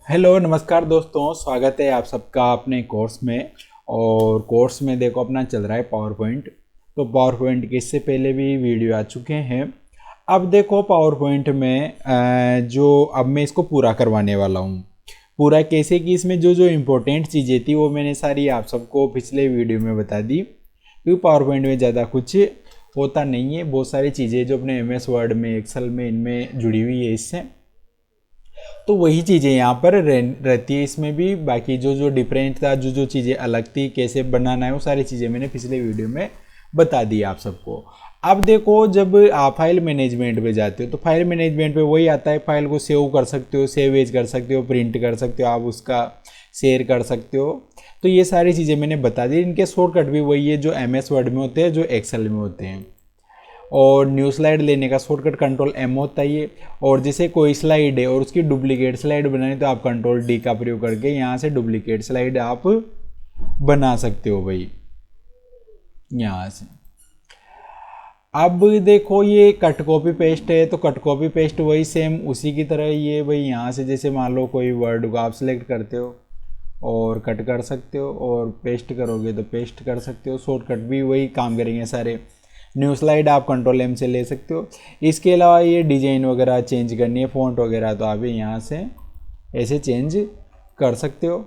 Hello नमस्कार दोस्तों, स्वागत है आप सबका अपने कोर्स में। और कोर्स में देखो अपना चल रहा है पावर पॉइंट। तो पावर पॉइंट के इससे पहले भी वीडियो आ चुके हैं। अब देखो पावर पॉइंट में जो अब मैं इसको पूरा करवाने वाला हूँ। पूरा कैसे कि इसमें जो जो इम्पोर्टेंट चीज़ें थी वो मैंने सारी आप सबको पिछले वीडियो में बता दी, क्योंकि पावर पॉइंट में ज़्यादा कुछ होता नहीं है। बहुत सारी चीज़ें जो अपने एमएस वर्ड में, एक्सेल में, इनमें जुड़ी हुई है इससे। तो वही चीज़ें यहाँ पर रहती है इसमें भी। बाकी जो जो डिफरेंट था, जो जो चीज़ें अलग थी, कैसे बनाना है, वो सारी चीज़ें मैंने पिछले वीडियो में बता दी आप सबको। अब देखो, जब आप फाइल मैनेजमेंट पे जाते हो तो फाइल मैनेजमेंट पे वही आता है, फाइल को सेव कर सकते हो, सेव एज कर सकते हो, प्रिंट कर सकते हो, आप उसका शेयर कर सकते हो। तो ये सारी चीज़ें मैंने बता दी। इनके शॉर्टकट भी वही है जो एमएस वर्ड में होते हैं, जो एक्सेल में होते हैं। और न्यू स्लाइड लेने का शॉर्टकट कंट्रोल एम होता ही है। और जैसे कोई स्लाइड है और उसकी डुप्लीकेट स्लाइड बनानी तो आप कंट्रोल डी का प्रयोग करके यहाँ से डुप्लीकेट स्लाइड आप बना सकते हो भाई, यहाँ से। अब देखो ये कट कॉपी पेस्ट है, तो कट कॉपी पेस्ट वही सेम उसी की तरह ये भाई, यहाँ से जैसे मान लो कोई वर्ड को आप सिलेक्ट करते हो और कट कर सकते हो, और पेस्ट करोगे तो पेस्ट कर सकते हो। शॉर्टकट भी वही काम करेंगे सारे। न्यू स्लाइड आप कंट्रोल एम से ले सकते हो। इसके अलावा ये डिजाइन वगैरह चेंज करनी है, फ़ॉन्ट वगैरह, तो आप यहाँ से ऐसे चेंज कर सकते हो।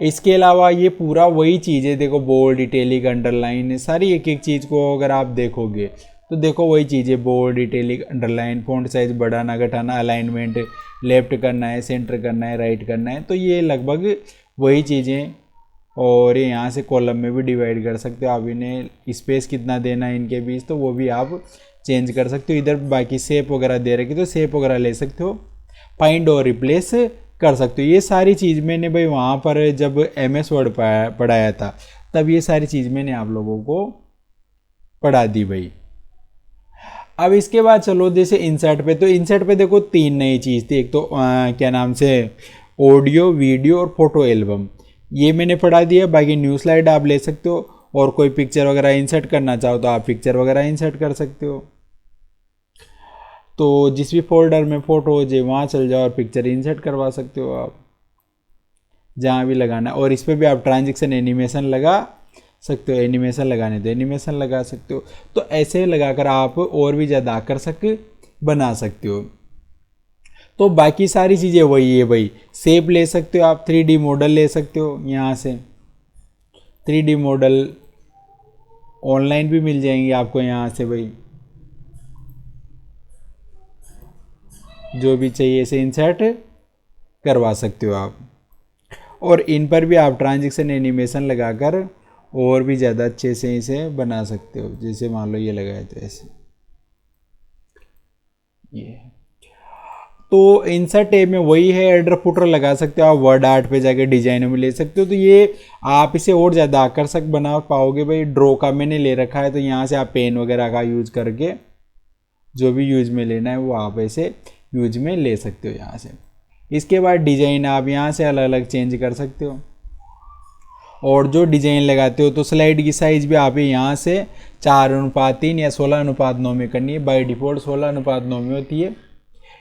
इसके अलावा ये पूरा वही चीज़ है, देखो बोल्ड, इटैलिक, अंडरलाइन, सारी एक एक चीज़ को अगर आप देखोगे तो देखो वही चीज़ है। Bold, italic, underline, font size बढ़ाना घटाना, अलाइनमेंट लेफ्ट करना है, सेंटर करना है, राइट करना है, तो ये लगभग वही चीज़ें। और ये यहाँ से कॉलम में भी डिवाइड कर सकते हो आप, इन्हें स्पेस कितना देना है इनके बीच, तो वो भी आप चेंज कर सकते हो। इधर बाकी शेप वगैरह दे रखी तो शेप वगैरह ले सकते हो, फाइंड और रिप्लेस कर सकते हो। ये सारी चीज़ मैंने भाई वहाँ पर जब एमएस वर्ड पढ़ाया था तब ये सारी चीज़ मैंने आप लोगों को पढ़ा दी भाई। अब इसके बाद चलो जैसे इंसर्ट पे, तो इंसर्ट पे देखो तीन नई चीज़ थी। एक तो क्या नाम से, ऑडियो, वीडियो और फोटो एल्बम, ये मैंने पढ़ा दिया। बाकी न्यू स्लाइड आप ले सकते हो, और कोई पिक्चर वगैरह इंसर्ट करना चाहो तो आप पिक्चर वगैरह इंसर्ट कर सकते हो। तो जिस भी फोल्डर में फोटो हो जाए वहाँ चल जाओ और पिक्चर इंसर्ट करवा सकते हो आप, जहाँ भी लगाना। और इस पर भी आप ट्रांजेक्शन एनिमेशन लगा सकते हो, एनिमेशन लगाने तो एनिमेशन लगा सकते हो। तो ऐसे लगाकर आप और भी ज़्यादा आकर्षक बना सकते हो। तो बाकी सारी चीज़ें वही है भाई। शेप ले सकते हो आप, 3D मॉडल ले सकते हो यहाँ से। 3D मॉडल ऑनलाइन भी मिल जाएंगे आपको यहाँ से भाई, जो भी चाहिए इसे इंसर्ट करवा सकते हो आप। और इन पर भी आप ट्रांजेक्शन एनिमेशन लगाकर और भी ज़्यादा अच्छे से इसे बना सकते हो। जैसे मान लो ये लगाए तो ऐसे, ये। तो इंसर्ट टैब में वही है, एडर फुटर लगा सकते हो आप, वर्ड आर्ट पे जाके डिजाइन में ले सकते हो। तो ये आप इसे और ज़्यादा आकर्षक बना पाओगे भाई। ड्रॉ का मैंने ले रखा है, तो यहाँ से आप पेन वगैरह का यूज करके जो भी यूज में लेना है वो आप ऐसे यूज में ले सकते हो यहाँ से। इसके बाद डिजाइन आप यहाँ से अलग अलग चेंज कर सकते हो। और जो डिजाइन लगाते हो तो स्लाइड की साइज भी आप यहाँ से 4:3 या 16:9 में करनी है। बाय डिफ़ॉल्ट 16:9 में होती है।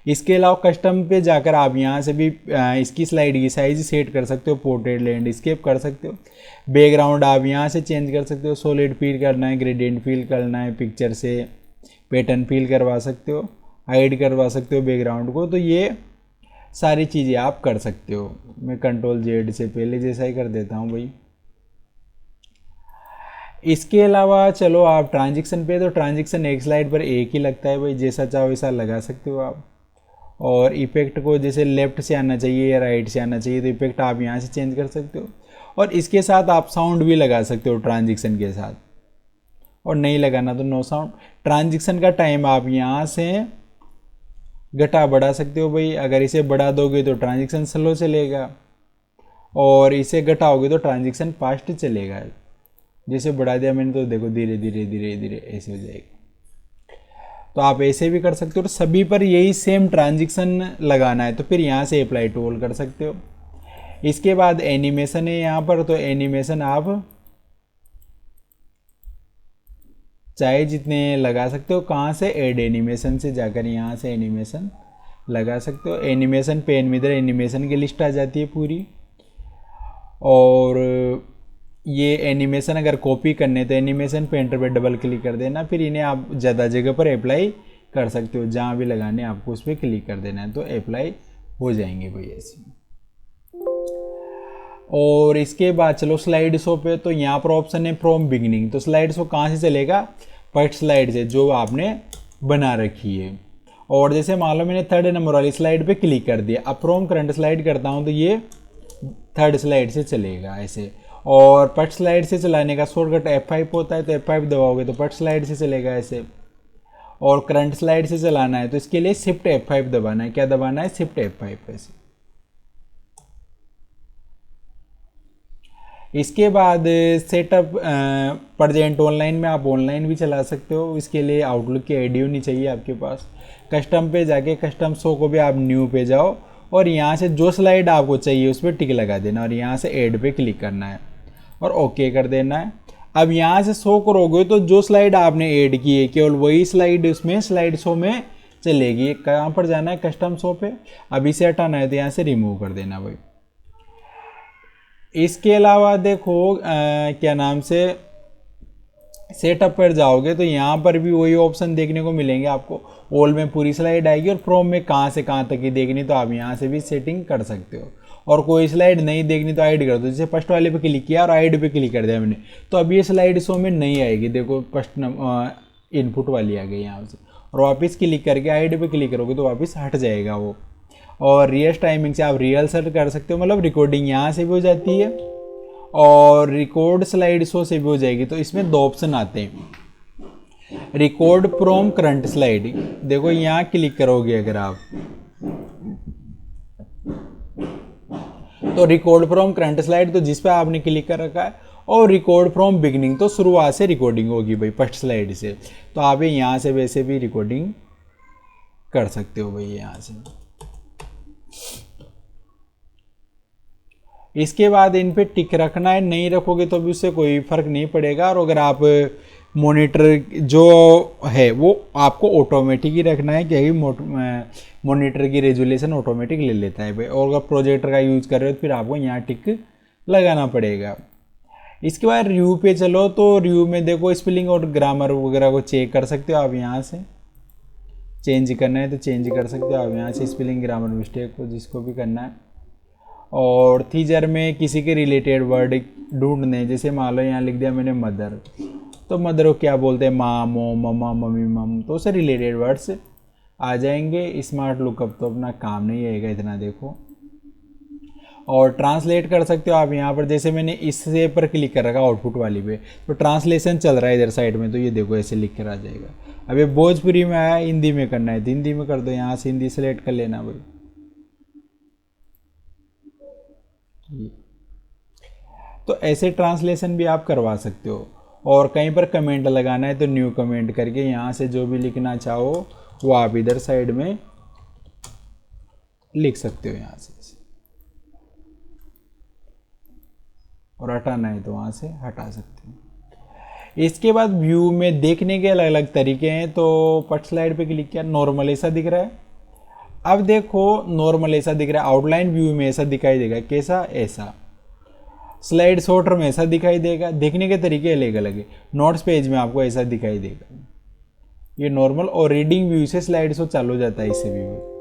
इसके अलावा कस्टम पे जाकर आप यहाँ से भी इसकी स्लाइड की साइज सेट कर सकते हो, पोर्ट्रेट, लैंडस्केप कर सकते हो। बैकग्राउंड आप यहाँ से चेंज कर सकते हो, सॉलिड फील करना है, ग्रेडियंट फील करना है, पिक्चर से पैटर्न फील करवा सकते हो, हाइड करवा सकते हो बैकग्राउंड को। तो ये सारी चीज़ें आप कर सकते हो। मैं कंट्रोल जेड से पहले जैसा ही कर देता हूँ भाई। इसके अलावा चलो आप ट्रांजेक्शन पे, तो ट्रांजेक्शन एक स्लाइड पर एक ही लगता है भाई, जैसा चाहो वैसा लगा सकते हो आप। और इफेक्ट को जैसे लेफ्ट से आना चाहिए या राइट से आना चाहिए, तो इफेक्ट आप यहाँ से चेंज कर सकते हो। और इसके साथ आप साउंड भी लगा सकते हो ट्रांजेक्शन के साथ, और नहीं लगाना तो नो साउंड। ट्रांजेक्शन का टाइम आप यहाँ से घटा बढ़ा सकते हो भाई। अगर इसे बढ़ा दोगे तो ट्रांजेक्शन स्लो चलेगा, और इसे घटाओगे तो ट्रांजेक्शन फास्ट चलेगा। जैसे बढ़ा दिया मैंने तो देखो धीरे धीरे धीरे धीरे ऐसे हो जाएगा। तो आप ऐसे भी कर सकते हो। तो सभी पर यही सेम ट्रांजिशन लगाना है तो फिर यहाँ से अप्लाई टू ऑल कर सकते हो। इसके बाद एनिमेशन है यहाँ पर, तो एनिमेशन आप चाहे जितने लगा सकते हो। कहाँ से, ऐड एनिमेशन से जाकर यहाँ से एनिमेशन लगा सकते हो। एनिमेशन पेन में इधर एनिमेशन की लिस्ट आ जाती है पूरी। और ये एनिमेशन अगर कॉपी करने तो एनिमेशन पेंटर पे डबल क्लिक कर देना, फिर इन्हें आप ज़्यादा जगह पर अप्लाई कर सकते हो, जहाँ भी लगाने आपको उस पर क्लिक कर देना है तो अप्लाई हो जाएंगे भाई ऐसे। और इसके बाद चलो स्लाइड शो पे, तो यहाँ पर ऑप्शन है फ्रॉम बिगिनिंग। तो स्लाइड शो कहाँ से चलेगा? फर्स्ट स्लाइड से जो आपने बना रखी है। और जैसे मान लो मैंने थर्ड नंबर वाली स्लाइड पे क्लिक कर दिया, अब फ्रॉम करंट स्लाइड करता हूँ तो ये थर्ड स्लाइड से चलेगा ऐसे। और फर्स्ट स्लाइड से चलाने का शॉर्टकट F5 होता है, तो F5 दबाओगे तो फर्स्ट स्लाइड से चलेगा ऐसे। और करंट स्लाइड से चलाना है तो इसके लिए शिफ्ट F5 दबाना है। क्या दबाना है? शिफ्ट F5 ऐसे। इसके बाद सेटअप प्रेजेंट ऑनलाइन में आप ऑनलाइन भी चला सकते हो। इसके लिए आउटलुक की आईडी होनी चाहिए आपके पास। कस्टम पे जाके कस्टम शो को भी आप न्यू पे जाओ और यहाँ से जो स्लाइड आपको चाहिए उस पर टिक लगा देना और यहाँ से ऐड पे क्लिक करना है और ओके कर देना है। अब यहाँ से शो करोगे तो जो स्लाइड आपने ऐड की है केवल वही स्लाइड उसमें स्लाइड शो में चलेगी। कहाँ पर जाना है? कस्टम शो पे। अब इसे हटाना है तो यहाँ से रिमूव कर देना भाई। इसके अलावा देखो क्या नाम से सेटअप पर जाओगे तो यहाँ पर भी वही ऑप्शन देखने को मिलेंगे आपको। ऑल में पूरी स्लाइड आएगी और फ्रॉम में कहाँ से कहाँ तक की देखनी तो आप यहाँ से भी सेटिंग कर सकते हो। और कोई स्लाइड नहीं देखनी तो हाइड कर दो। जैसे फर्स्ट वाले पे क्लिक किया और हाइड पे क्लिक कर दिया मैंने, तो अब ये स्लाइड शो में नहीं आएगी। देखो फर्स्ट इनपुट वाली आ गई यहाँ से। और वापस क्लिक करके हाइड पे क्लिक करोगे तो वापस हट जाएगा वो। और रियल टाइमिंग से आप रियल सेट कर सकते हो, मतलब रिकॉर्डिंग यहाँ से भी हो जाती है और रिकॉर्ड स्लाइड शो से भी हो जाएगी। तो इसमें दो ऑप्शन आते हैं, रिकॉर्ड फ्रॉम करंट स्लाइड। देखो यहाँ क्लिक करोगे अगर आप तो रिकॉर्ड फ्रॉम करंट स्लाइड, तो जिस पे आपने क्लिक कर रखा है। और रिकॉर्ड फ्रॉम बिगनिंग, तो शुरुआत से रिकॉर्डिंग होगी भाई फर्स्ट स्लाइड से। तो आप यहाँ से वैसे भी रिकॉर्डिंग कर सकते हो भाई यहाँ से। इसके बाद इन पे टिक रखना है, नहीं रखोगे तो भी उससे कोई फर्क नहीं पड़ेगा। और अगर आप मॉनिटर जो है वो आपको ऑटोमेटिक ही रखना है, क्योंकि मॉनिटर की रेजुलेशन ऑटोमेटिक ले लेता है भाई। और अगर प्रोजेक्टर का यूज़ कर रहे हो तो फिर आपको यहाँ टिक लगाना पड़ेगा। इसके बाद रिव्यू पे चलो, तो रिव्यू में देखो स्पेलिंग और ग्रामर वगैरह को चेक कर सकते हो आप। यहाँ से चेंज करना है तो चेंज कर सकते हो आप यहाँ से, स्पेलिंग ग्रामर मिस्टेक को जिसको भी करना है। और थीजर में किसी के रिलेटेड वर्ड ढूंढने, जैसे मान लो यहाँ लिख दिया मैंने मदर, तो मदर को क्या बोलते हैं? माँ, मो, ममा, मम्मी, मम, तो उससे रिलेटेड वर्ड्स आ जाएंगे। स्मार्ट लुकअप तो अपना काम नहीं आएगा इतना, देखो। और ट्रांसलेट कर सकते हो आप यहाँ पर। जैसे मैंने इससे पर क्लिक कर रखा आउटपुट वाली पे, तो ट्रांसलेशन चल रहा है इधर साइड में, तो ये देखो ऐसे लिख कर आ जाएगा। अब ये भोजपुरी में आया, हिंदी में करना है तो हिंदी में कर दो, यहाँ से हिंदी सेलेक्ट कर लेना भाई। तो ऐसे ट्रांसलेशन भी आप करवा सकते हो। और कहीं पर कमेंट लगाना है तो न्यू कमेंट करके यहाँ से जो भी लिखना चाहो वो आप इधर साइड में लिख सकते हो यहाँ से। और हटाना है तो वहाँ से हटा सकते हो। इसके बाद व्यू में देखने के अलग अलग तरीके हैं। तो फर्स्ट स्लाइड पे क्लिक किया, नॉर्मल ऐसा दिख रहा है। अब देखो नॉर्मल ऐसा दिख रहा है, आउटलाइन व्यू में ऐसा दिखाई देगा। कैसा? ऐसा। स्लाइड शॉर्टर में ऐसा दिखाई देगा। देखने के तरीके अलग अलग है। नोट्स पेज में आपको ऐसा दिखाई देगा, ये नॉर्मल। और रीडिंग व्यू से स्लाइड शो चालू हो जाता है इससे भी।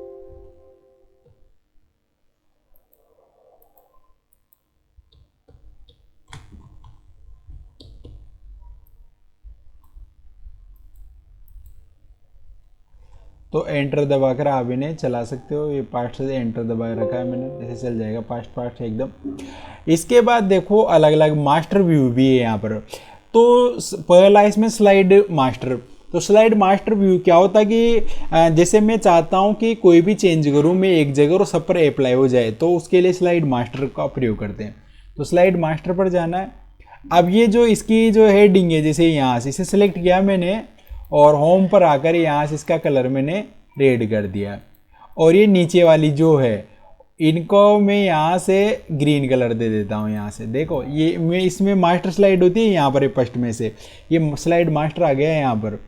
तो एंटर दबाकर आप इन्हें चला सकते हो। ये पास्ट से एंटर दबा रखा है मैंने, ऐसे चल जाएगा पास्ट पास्ट एकदम। इसके बाद देखो अलग अलग मास्टर व्यू भी है यहाँ पर। तो पहला इसमें स्लाइड मास्टर। तो स्लाइड मास्टर व्यू क्या होता है कि जैसे मैं चाहता हूँ कि कोई भी चेंज करूँ मैं एक जगह और सब पर अप्लाई हो जाए, तो उसके लिए स्लाइड मास्टर का प्रयोग करते हैं। तो स्लाइड मास्टर पर जाना है। अब ये जो इसकी जो हेडिंग है, जैसे यहाँ से इसे सेलेक्ट किया मैंने और होम पर आकर यहाँ से इसका कलर मैंने रेड कर दिया। और ये नीचे वाली जो है इनको मैं यहाँ से ग्रीन कलर दे देता हूँ। यहाँ से देखो ये मैं इसमें मास्टर स्लाइड होती है यहाँ पर फर्स्ट में से, ये स्लाइड मास्टर आ गया है यहाँ पर।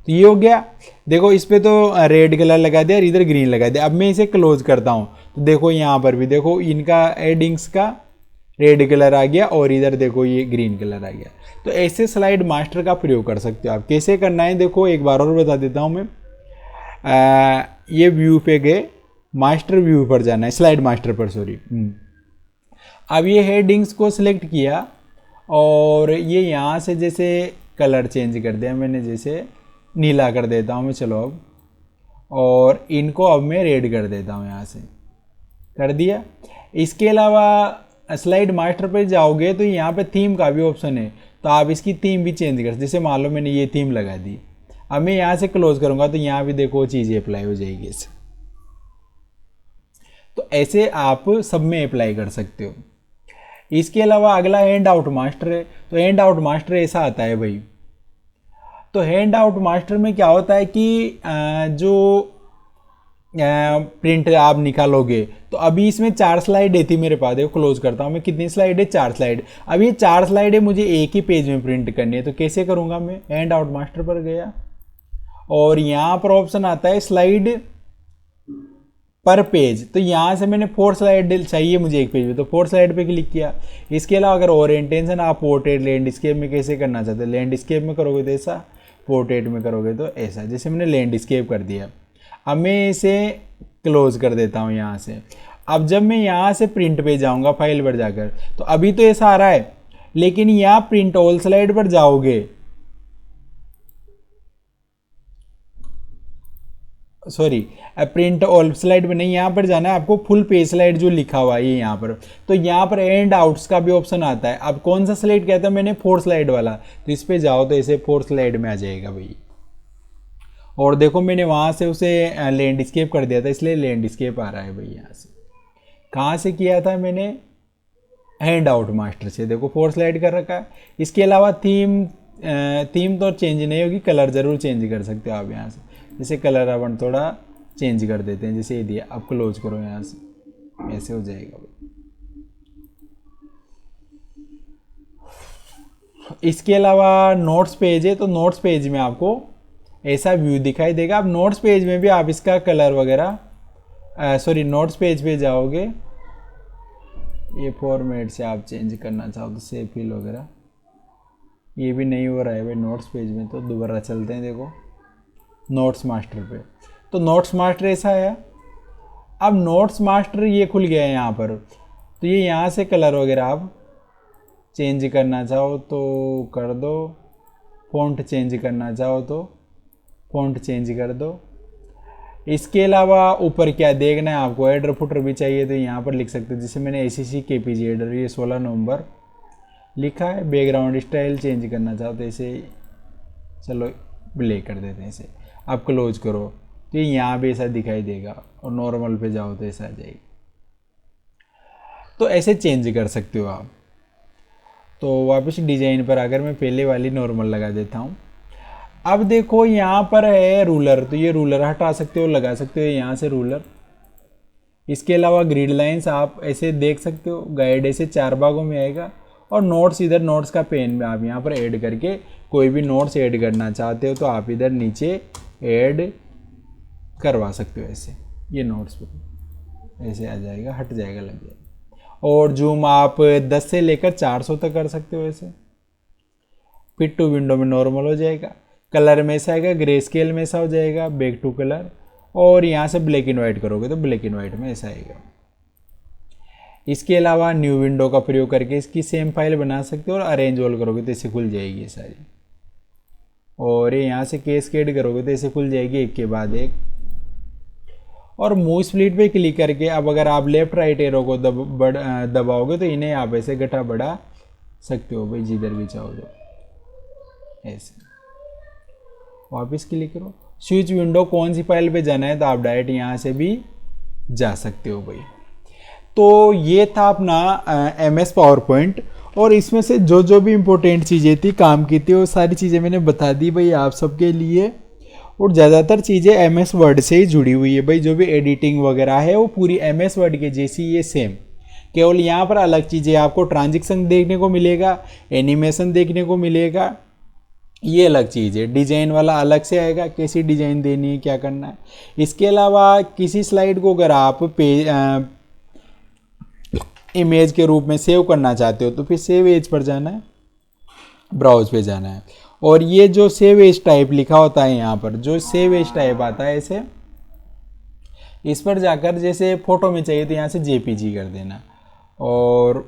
तो ये हो गया। देखो इस पे तो रेड कलर लगा दिया और इधर ग्रीन लगा दिया। अब मैं इसे क्लोज करता हूँ तो देखो यहाँ पर भी देखो इनका एडिंग्स का रेड कलर आ गया और इधर देखो ये ग्रीन कलर आ गया। तो ऐसे स्लाइड मास्टर का प्रयोग कर सकते हो आप। कैसे करना है देखो एक बार और बता देता हूँ मैं। ये व्यू पे गए, मास्टर व्यू पर जाना है, स्लाइड मास्टर पर, सॉरी। अब ये हेडिंग्स को सिलेक्ट किया और ये यहाँ से जैसे कलर चेंज कर दिया मैंने, जैसे नीला कर देता हूँ मैं, चलो अब, और इनको अब मैं रेड कर देता हूँ, यहाँ से कर दिया। इसके अलावा स्लाइड मास्टर पर जाओगे तो यहाँ पे थीम का भी ऑप्शन है, तो आप इसकी थीम भी चेंज कर, जैसे मान लो मैंने ये थीम लगा दी। अब मैं यहाँ से क्लोज करूँगा तो यहाँ भी देखो चीज़ें अप्लाई हो जाएगी इसे। तो ऐसे आप सब में अप्लाई कर सकते हो। इसके अलावा अगला हैंड आउट मास्टर है। तो हैंड आउट मास्टर ऐसा आता है भाई। तो हैंड आउट मास्टर में क्या होता है कि जो प्रिंट आप निकालोगे तो अभी इसमें 4 स्लाइड थी मेरे पास। देखो क्लोज करता हूँ मैं, कितनी स्लाइड है, 4 स्लाइड। अब ये 4 स्लाइड है मुझे एक ही पेज में प्रिंट करनी है। तो कैसे करूँगा मैं, हैंड आउट मास्टर पर गया और यहाँ पर ऑप्शन आता है स्लाइड पर पेज। तो यहाँ से मैंने 4 स्लाइड चाहिए मुझे एक पेज में, तो 4 स्लाइड पे क्लिक किया। इसके अलावा अगर ओरिएंटेशन आप पोर्ट्रेट लैंडस्केप में कैसे करना चाहते हैं, लैंडस्केप में करोगे तो ऐसा, पोर्ट्रेट में करोगे तो ऐसा। जैसे मैंने लैंडस्केप कर दिया। अब मैं इसे क्लोज कर देता हूँ यहाँ से। अब जब मैं यहाँ से प्रिंट पे जाऊँगा फाइल पर जाकर, तो अभी तो ऐसा आ रहा है, लेकिन यहाँ प्रिंट ऑल स्लाइड पर जाओगे, सॉरी प्रिंट ऑल स्लाइड में नहीं, यहाँ पर जाना है आपको, फुल पेज स्लाइड जो लिखा हुआ है यहाँ पर। तो यहाँ पर एंड आउट्स का भी ऑप्शन आता है। अब कौन सा स्लाइड कहता है मैंने, 4 स्लाइड वाला, तो इस पे जाओ तो ऐसे 4 स्लाइड में आ जाएगा भाई। और देखो मैंने वहाँ से उसे लैंडस्केप कर दिया था, इसलिए लैंडस्केप आ रहा है भाई। यहाँ से कहाँ से किया था मैंने, हैंड आउट मास्टर से। देखो 4 स्लाइड कर रखा है। इसके अलावा थीम तो चेंज नहीं होगी, कलर जरूर चेंज कर सकते हो आप यहाँ से। जैसे कलर अपन थोड़ा चेंज कर देते हैं, जैसे ये दिया। अब क्लोज करो यहाँ से, ऐसे हो जाएगा भाई। इसके अलावा नोट्स पेज है, तो नोट्स पेज में आपको ऐसा व्यू दिखाई देगा। अब नोट्स पेज में भी आप इसका कलर वगैरह, सॉरी नोट्स पेज पे जाओगे, ये फॉर्मेट से आप चेंज करना चाहो तो सेव फिल वगैरह, ये भी नहीं हो रहा है भाई नोट्स पेज में। तो दोबारा चलते हैं, देखो नोट्स मास्टर पे। तो नोट्स मास्टर ऐसा है। अब नोट्स मास्टर ये खुल गया है यहाँ पर। तो ये यहाँ से कलर वगैरह आप चेंज करना चाहो तो कर दो, फ़ॉन्ट चेंज करना चाहो तो फ़ॉन्ट चेंज कर दो। इसके अलावा ऊपर क्या देखना है आपको, हेडर फुटर भी चाहिए तो यहाँ पर लिख सकते हो। जैसे मैंने ACC KPG हेडर, ये 16 नवंबर लिखा है। बैकग्राउंड स्टाइल चेंज करना चाहो तो ऐसे, चलो ब्लैक कर देते हैं इसे। आप क्लोज करो तो ये यहाँ भी ऐसा दिखाई देगा, और नॉर्मल पे जाओ तो ऐसा आ जाएगा। तो ऐसे चेंज कर सकते हो आप। तो वापस डिजाइन पर आकर मैं पहले वाली नॉर्मल लगा देता हूँ। अब देखो यहाँ पर है रूलर, तो ये रूलर हटा सकते हो, लगा सकते हो यहाँ से रूलर। इसके अलावा ग्रिड लाइंस आप ऐसे देख सकते हो, गाइड ऐसे 4 भागों में आएगा। और नोट्स, इधर नोट्स का पेन में आप यहाँ पर ऐड करके कोई भी नोट्स ऐड करना चाहते हो तो आप इधर नीचे ऐड करवा सकते हो। ऐसे ये नोट्स पे ऐसे आ जाएगा, हट जाएगा, लग जाएगा। और जूम आप 10 से लेकर 400 तक कर सकते हो ऐसे। फिट टू विंडो में नॉर्मल हो जाएगा। कलर में ऐसा आएगा, ग्रे स्केल में ऐसा हो जाएगा, बैक टू कलर। और यहाँ से ब्लैक एंड वाइट करोगे तो ब्लैक एंड वाइट में ऐसा आएगा। इसके अलावा न्यू विंडो का प्रयोग करके इसकी सेम फाइल बना सकते हो, और अरेंज ऑल करोगे तो ऐसे खुल जाएगी ये सारी। और ये यहाँ से कैस्केड करोगे तो ऐसे खुल जाएगी एक के बाद एक। और मूव स्प्लिट पे क्लिक करके अब अगर आप लेफ्ट राइट एरो को दबाओगे तो इन्हें आप ऐसे घटा बढ़ा सकते हो भाई, जिधर भी चाहो तो ऐसे। वापस क्लिक करो, स्विच विंडो कौन सी फाइल पे जाना है तो आप डायरेक्ट यहाँ से भी जा सकते हो भाई। तो ये था अपना MS पावर पॉइंट, और इसमें से जो जो भी इम्पोर्टेंट चीज़ें थी काम की थी वो सारी चीज़ें मैंने बता दी भाई आप सबके लिए। और ज़्यादातर चीज़ें MS वर्ड से ही जुड़ी हुई है भाई। जो भी एडिटिंग वगैरह है वो पूरी MS वर्ड के जैसी ये सेम। केवल यहाँ पर अलग चीज़ें आपको ट्रांजेक्शन देखने को मिलेगा, एनिमेशन देखने को मिलेगा, ये अलग चीज़ है। डिजाइन वाला अलग से आएगा, कैसी डिजाइन देनी है, क्या करना है। इसके अलावा किसी स्लाइड को अगर आप इमेज के रूप में सेव करना चाहते हो तो फिर सेव एज पर जाना है, ब्राउज पे जाना है। और ये जो सेव एज टाइप लिखा होता है यहाँ पर, जो सेव एज टाइप आता है ऐसे, इस पर जाकर जैसे फोटो में चाहिए तो यहाँ से जेपीजी कर देना और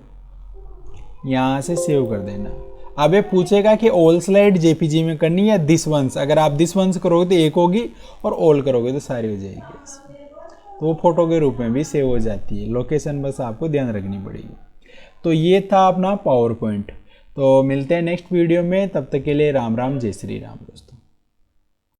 यहाँ से सेव कर देना। अब ये पूछेगा कि ऑल स्लाइड जेपीजी में करनी है या दिस वंस। अगर आप दिस वंस करोगे तो एक होगी और ऑल करोगे तो सारी हो जाएगी। तो वो फोटो के रूप में भी सेव हो जाती है। लोकेशन बस आपको ध्यान रखनी पड़ेगी। तो ये था अपना पावर पॉइंट। तो मिलते हैं नेक्स्ट वीडियो में, तब तक के लिए राम राम, जय श्री राम दोस्तों।